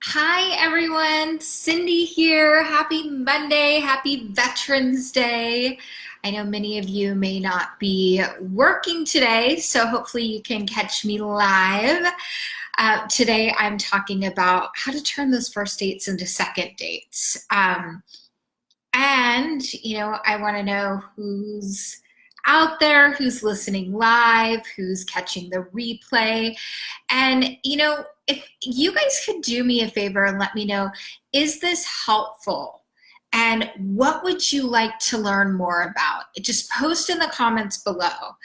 Hi everyone, Cindy here. Happy Monday, happy Veterans Day. I know many of you may not be working today, so hopefully you can catch me live. Today I'm talking about how to turn those first dates into second dates. I want to know who's out there, who's listening live, who's catching the replay. If you guys could do me a favor and let me know, is this helpful? And what would you like to learn more about? Just post in the comments below.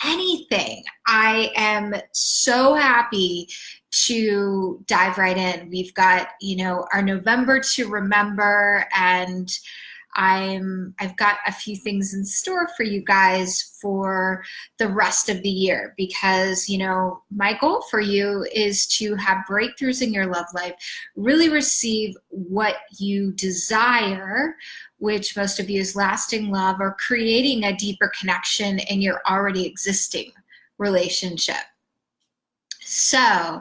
Anything. I am so happy to dive right in. We've got, our November to remember, and I've got a few things in store for you guys for the rest of the year because, my goal for you is to have breakthroughs in your love life, really receive what you desire, which most of you is lasting love or creating a deeper connection in your already existing relationship. So,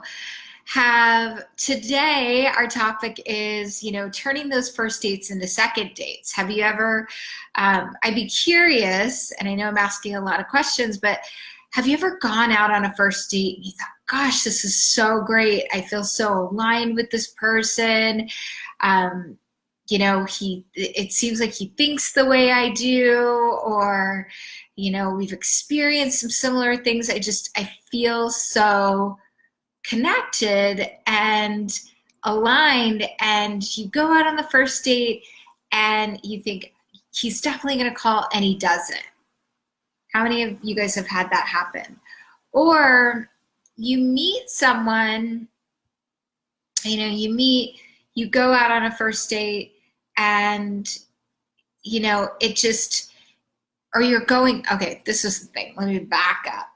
have today our topic is turning those first dates into second dates. Have you ever I'd be curious, and I know I'm asking a lot of questions, but have you ever gone out on a first date and you thought, gosh, this is so great, I feel so aligned with this person, it seems like he thinks the way I do, or we've experienced some similar things, I feel so connected and aligned, and you go out on the first date and you think he's definitely going to call, and he doesn't. How many of you guys have had that happen? Or you meet someone, you go out on a first date and it just, or you're going, okay, this is the thing, let me back up.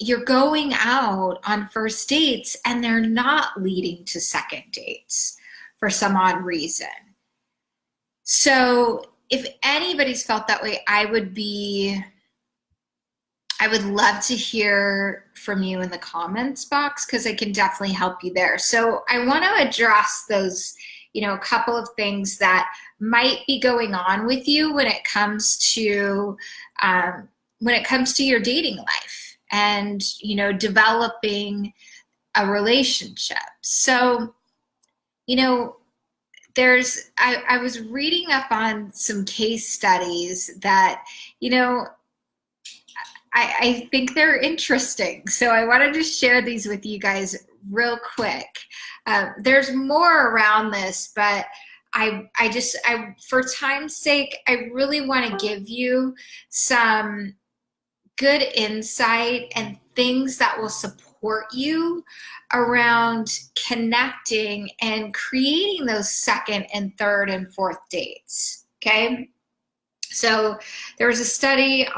You're going out on first dates and they're not leading to second dates for some odd reason. So if anybody's felt that way, I would love to hear from you in the comments box, because I can definitely help you there. So I want to address those, a couple of things that might be going on with you when it comes to your dating life and developing a relationship. So I was reading up on some case studies that I think they're interesting, so I wanted to share these with you guys real quick. There's more around this, but for time's sake, I really want to give you some good insight and things that will support you around connecting and creating those second and third and fourth dates. Okay. So there was a census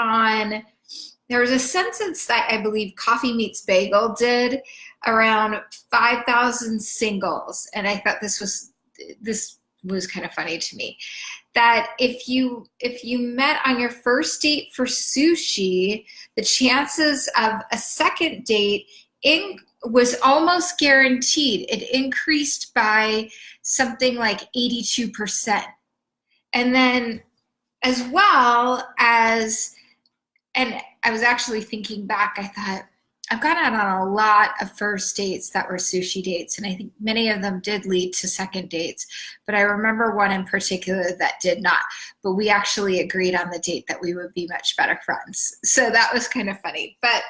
that I believe Coffee Meets Bagel did around 5,000 singles. And I thought this was kind of funny to me, that if you met on your first date for sushi, the chances of a second date was almost guaranteed. It increased by something like 82%. And then as well as, and I was actually thinking back, I thought, I've gone out on a lot of first dates that were sushi dates, and I think many of them did lead to second dates, but I remember one in particular that did not, but we actually agreed on the date that we would be much better friends. So that was kind of funny. But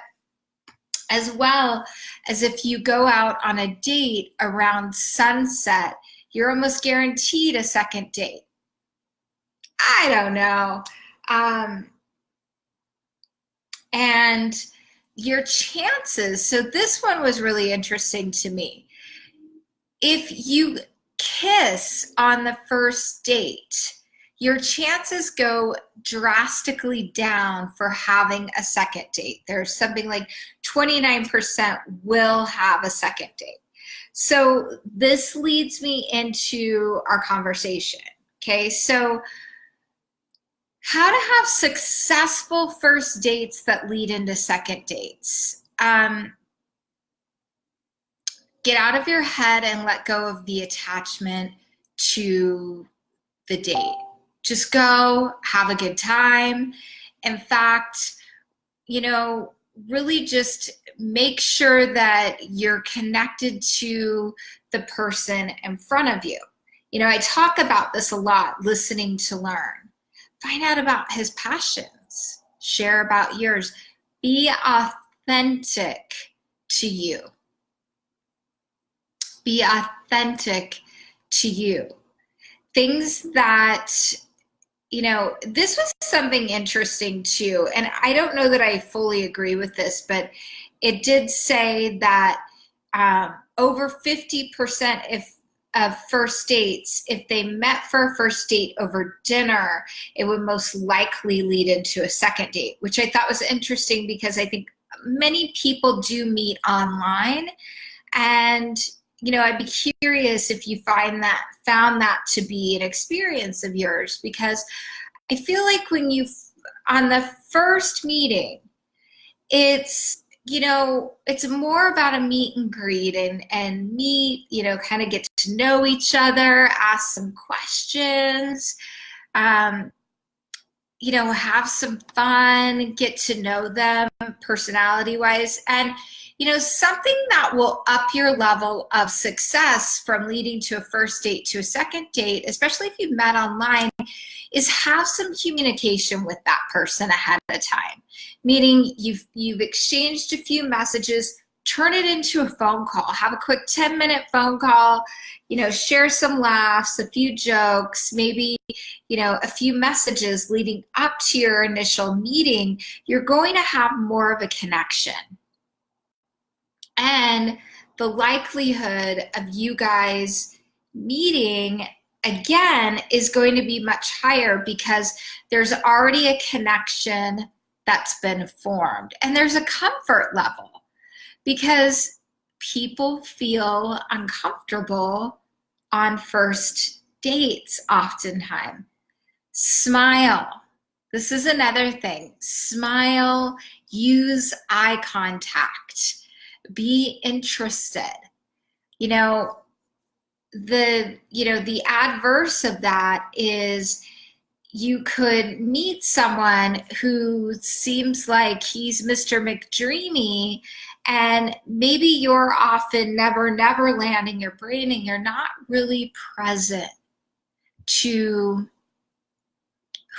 as well as if you go out on a date around sunset, you're almost guaranteed a second date. I don't know. And your chances, so this one was really interesting to me. If you kiss on the first date, your chances go drastically down for having a second date. There's something like 29% will have a second date. So this leads me into our conversation. Okay, so how to have successful first dates that lead into second dates. get out of your head and let go of the attachment to the date. Just go, have a good time. In fact, really just make sure that you're connected to the person in front of you. I talk about this a lot, listening to learn. Find out about his passions. Share about yours. Be authentic to you. Be authentic to you. Things that, this was something interesting too, and I don't know that I fully agree with this, but it did say that over 50% of first dates, if they met for a first date over dinner, it would most likely lead into a second date, which I thought was interesting because I think many people do meet online. And I'd be curious if you found that to be an experience of yours, because I feel like on the first meeting, it's more about a meet and greet and meet, kind of get to know each other, ask some questions, have some fun, get to know them personality-wise. And something that will up your level of success from leading to a first date to a second date, especially if you've met online, is have some communication with that person ahead of time. Meaning you've exchanged a few messages, turn it into a phone call. Have a quick 10-minute phone call, share some laughs, a few jokes, maybe, a few messages leading up to your initial meeting. You're going to have more of a connection. And the likelihood of you guys meeting again is going to be much higher because there's already a connection that's been formed. And there's a comfort level because people feel uncomfortable on first dates oftentimes. Smile. This is another thing. Smile, use eye contact. Be interested. The adverse of that is you could meet someone who seems like he's Mr. McDreamy, and maybe you're off in Neverland in your brain and you're not really present to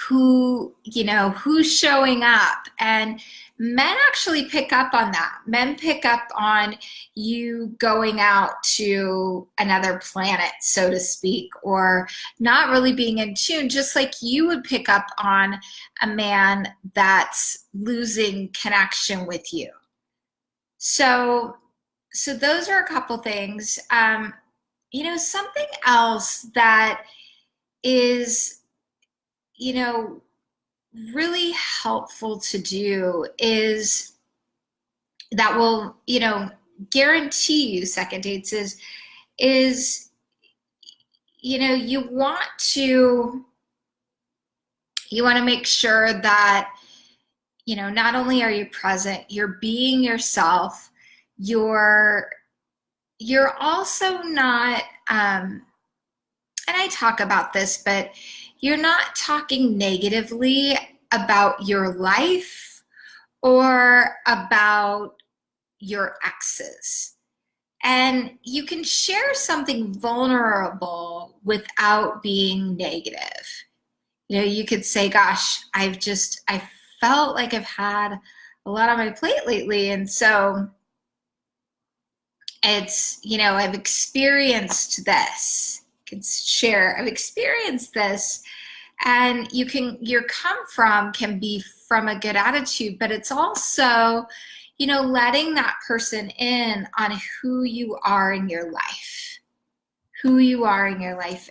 who's showing up. And men actually pick up on that. Men pick up on you going out to another planet, so to speak, or not really being in tune, just like you would pick up on a man that's losing connection with you. So those are a couple things. Something else that is really helpful to do is that will, guarantee you second dates is you want to make sure that, not only are you present, you're being yourself, you're also not, and I talk about this, but you're not talking negatively about your life or about your exes. And you can share something vulnerable without being negative. You could say, gosh, I felt like I've had a lot on my plate lately. And so it's, I've experienced this. Share, I've experienced this, and your come from can be from a good attitude, but it's also, letting that person in on who you are in your life,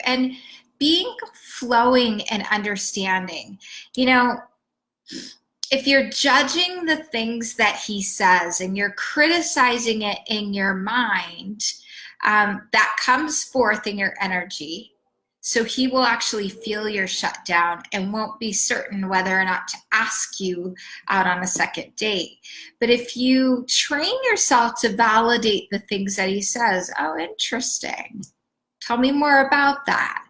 and being flowing and understanding. If you're judging the things that he says and you're criticizing it in your mind, that comes forth in your energy. So he will actually feel your shutdown and won't be certain whether or not to ask you out on a second date. But if you train yourself to validate the things that he says, oh, interesting. Tell me more about that.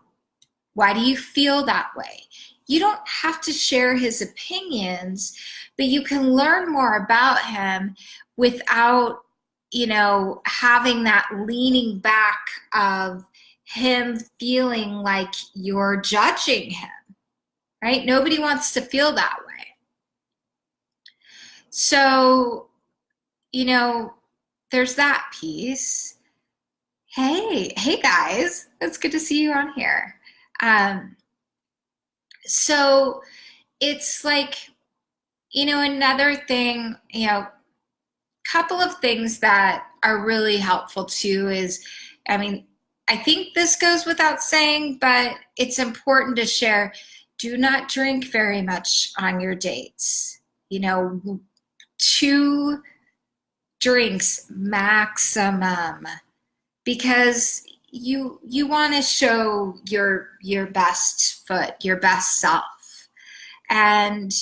Why do you feel that way? You don't have to share his opinions, but you can learn more about him without, having that leaning back of him feeling like you're judging him, right? Nobody wants to feel that way. So, there's that piece. Hey guys, it's good to see you on here. So it's like, another thing, couple of things that are really helpful too is, I think this goes without saying, but it's important to share. Do not drink very much on your dates. 2 drinks maximum, because you want to show your best foot, your best self. And,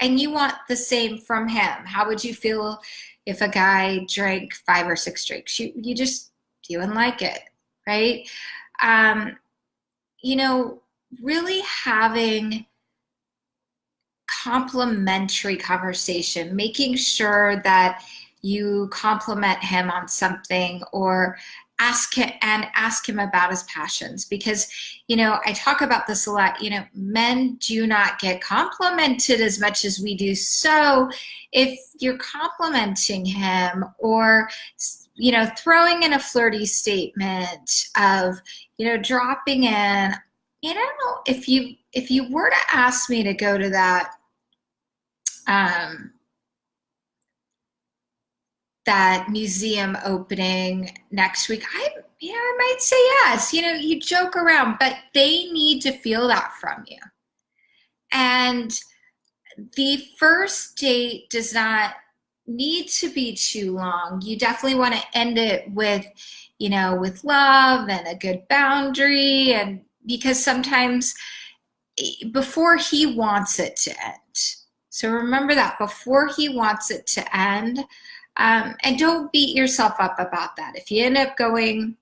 and you want the same from him. How would you feel if a guy drank 5 or 6 drinks? You wouldn't like it, right? Really having complimentary conversation, making sure that you compliment him on something, or ask him about his passions, because I talk about this a lot. Men do not get complimented as much as we do. So if you're complimenting him, or throwing in a flirty statement of dropping in, if you were to ask me to go to that that museum opening next week, I might say yes. You joke around, but they need to feel that from you. And the first date does not need to be too long. You definitely want to end it with, with love and a good boundary, and because sometimes before he wants it to end. So remember that, before he wants it to end. And don't beat yourself up about that. If you end up going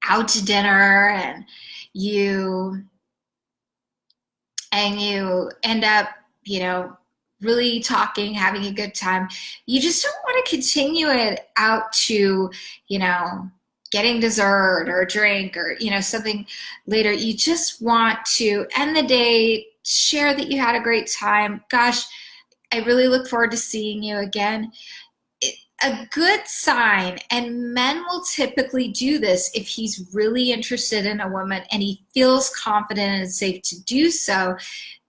out to dinner and you end up, really talking, having a good time, you just don't want to continue it out to, getting dessert or a drink or, something later. You just want to end the day, share that you had a great time. Gosh, I really look forward to seeing you again. A good sign, and men will typically do this if he's really interested in a woman and he feels confident and safe to do so,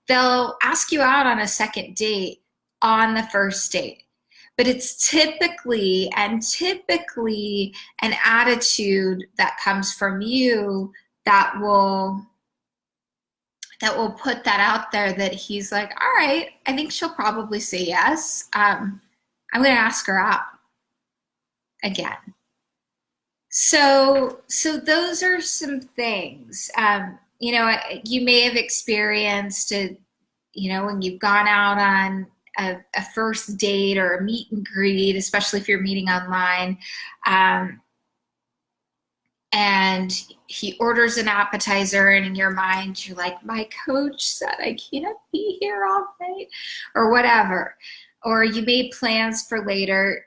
they'll ask you out on a second date on the first date. But it's typically an attitude that comes from you that will put that out there, that he's like, all right, I think she'll probably say yes. I'm going to ask her out again. So those are some things. You may have experienced it, when you've gone out on a first date or a meet and greet, especially if you're meeting online, and he orders an appetizer, and in your mind you're like, my coach said I can't be here all night, or whatever, or you made plans for later.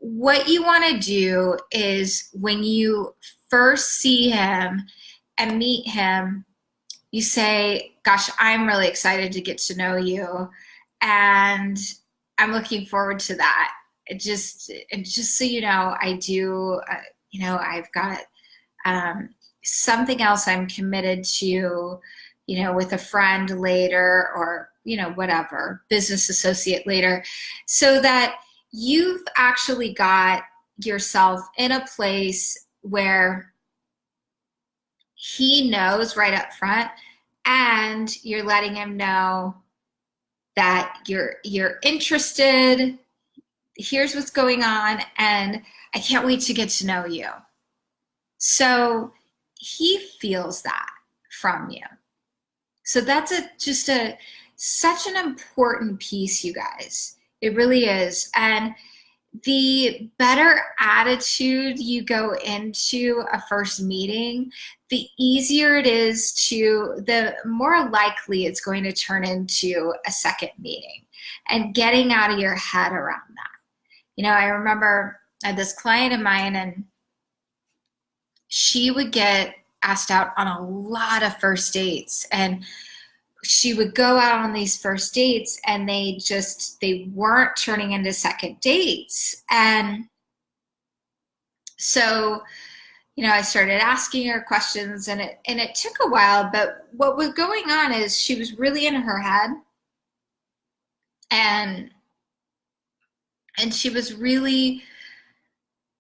What you want to do is, when you first see him and meet him, you say, gosh, I'm really excited to get to know you, and I'm looking forward to that. Just so you know, I do, I've got something else I'm committed to, with a friend later, or, whatever, business associate later, so that you've actually got yourself in a place where he knows right up front, and you're letting him know that you're interested. Here's what's going on, and I can't wait to get to know you. So he feels that from you. So that's such an important piece, you guys. It really is. And the better attitude you go into a first meeting, the easier it is the more likely it's going to turn into a second meeting, and getting out of your head around that. I remember I had this client of mine, and she would get asked out on a lot of first dates, and she would go out on these first dates, and they weren't turning into second dates. And so, I started asking her questions, and it took a while, but what was going on is she was really in her head, and she was really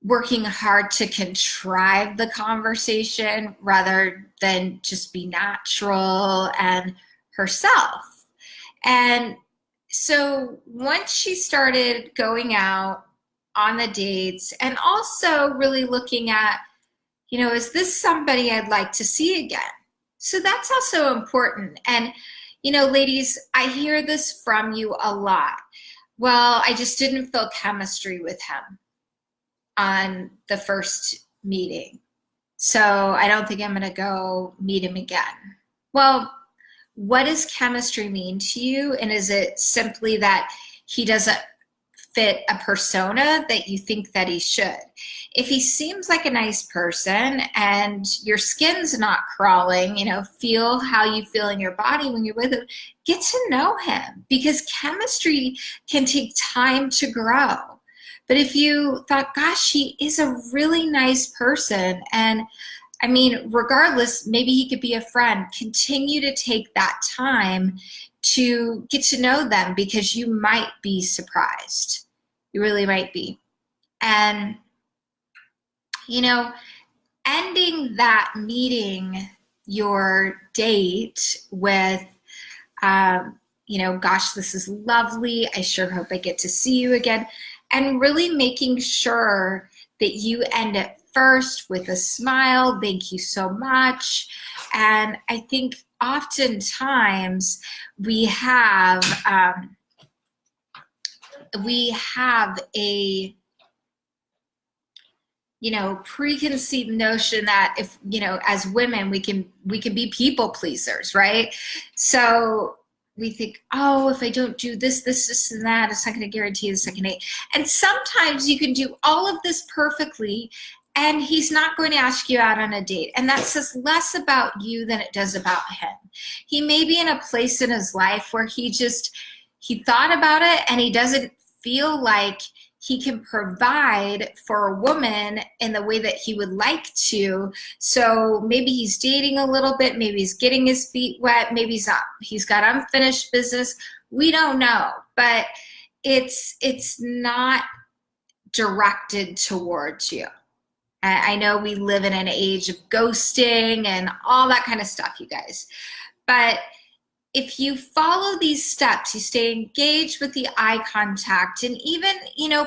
working hard to contrive the conversation rather than just be natural and herself. And so once she started going out on the dates, and also really looking at, is this somebody I'd like to see again? So that's also important. And, ladies, I hear this from you a lot. Well, I just didn't feel chemistry with him on the first meeting, so I don't think I'm going to go meet him again. Well, what does chemistry mean to you? And is it simply that he doesn't fit a persona that you think that he should? If he seems like a nice person and your skin's not crawling, feel how you feel in your body when you're with him, get to know him, because chemistry can take time to grow. But if you thought, gosh, he is a really nice person, and regardless, maybe he could be a friend, continue to take that time to get to know them, because you might be surprised. You really might be. And, ending that meeting, your date with, gosh, this is lovely. I sure hope I get to see you again. And really making sure that you end it first with a smile. Thank you so much. And I think oftentimes we have a preconceived notion that if as women we can be people pleasers, right? So we think, oh, if I don't do this, and that, it's not going to guarantee the second date. And sometimes you can do all of this perfectly, and he's not going to ask you out on a date. And that says less about you than it does about him. He may be in a place in his life where he thought about it, and he doesn't feel like he can provide for a woman in the way that he would like to. So maybe he's dating a little bit, maybe he's getting his feet wet, maybe he's got unfinished business. We don't know, but it's not directed towards you. I know we live in an age of ghosting and all that kind of stuff, you guys. But if you follow these steps, you stay engaged with the eye contact, and even,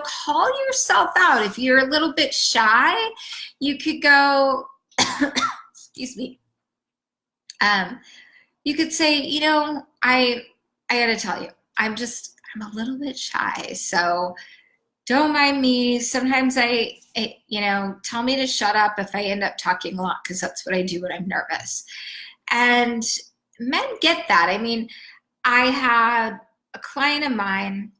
call yourself out. If you're a little bit shy, you could go, excuse me. You could say, I got to tell you, I'm a little bit shy. So don't mind me. Sometimes tell me to shut up if I end up talking a lot, because that's what I do when I'm nervous. And men get that. I had a client of mine,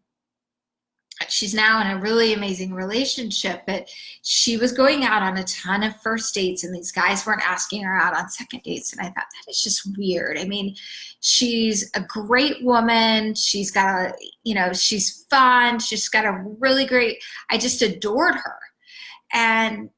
she's now in a really amazing relationship, but she was going out on a ton of first dates, and these guys weren't asking her out on second dates. And I thought, that is just weird. She's a great woman. She's got she's fun. She's got a really great, I just adored her. And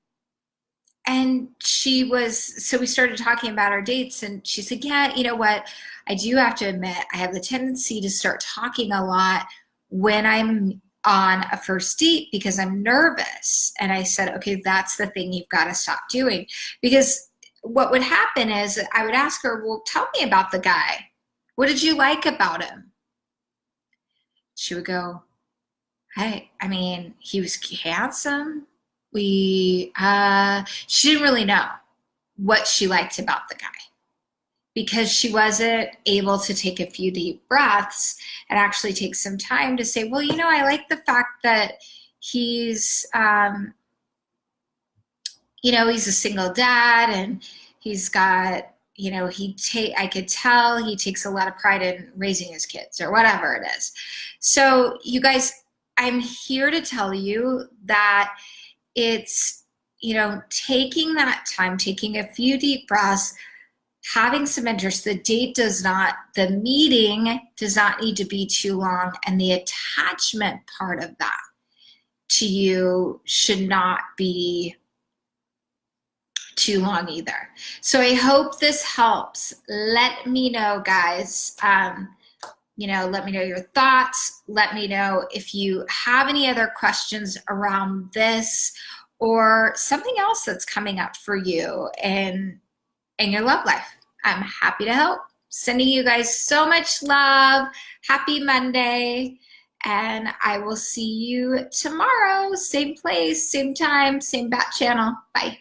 so we started talking about our dates, and she said, yeah, you know what? I do have to admit, I have the tendency to start talking a lot when I'm on a first date because I'm nervous. And I said, okay, that's the thing you've got to stop doing. Because what would happen is I would ask her, well, tell me about the guy. What did you like about him? She would go, hey, he was handsome. she didn't really know what she liked about the guy because she wasn't able to take a few deep breaths and actually take some time to say, well, you know, I like the fact that he's, you know, he's a single dad and he's got, you know, I could tell he takes a lot of pride in raising his kids or whatever it is. So you guys, I'm here to tell you that it's, you know, taking that time, taking a few deep breaths, having some interest. The meeting does not need to be too long, and the attachment part of that to you should not be too long either. So I hope this helps. Let me know, guys. You know, let me know your thoughts. Let me know if you have any other questions around this or something else that's coming up for you in your love life. I'm happy to help. Sending you guys so much love. Happy Monday. And I will see you tomorrow. Same place, same time, same bat channel. Bye.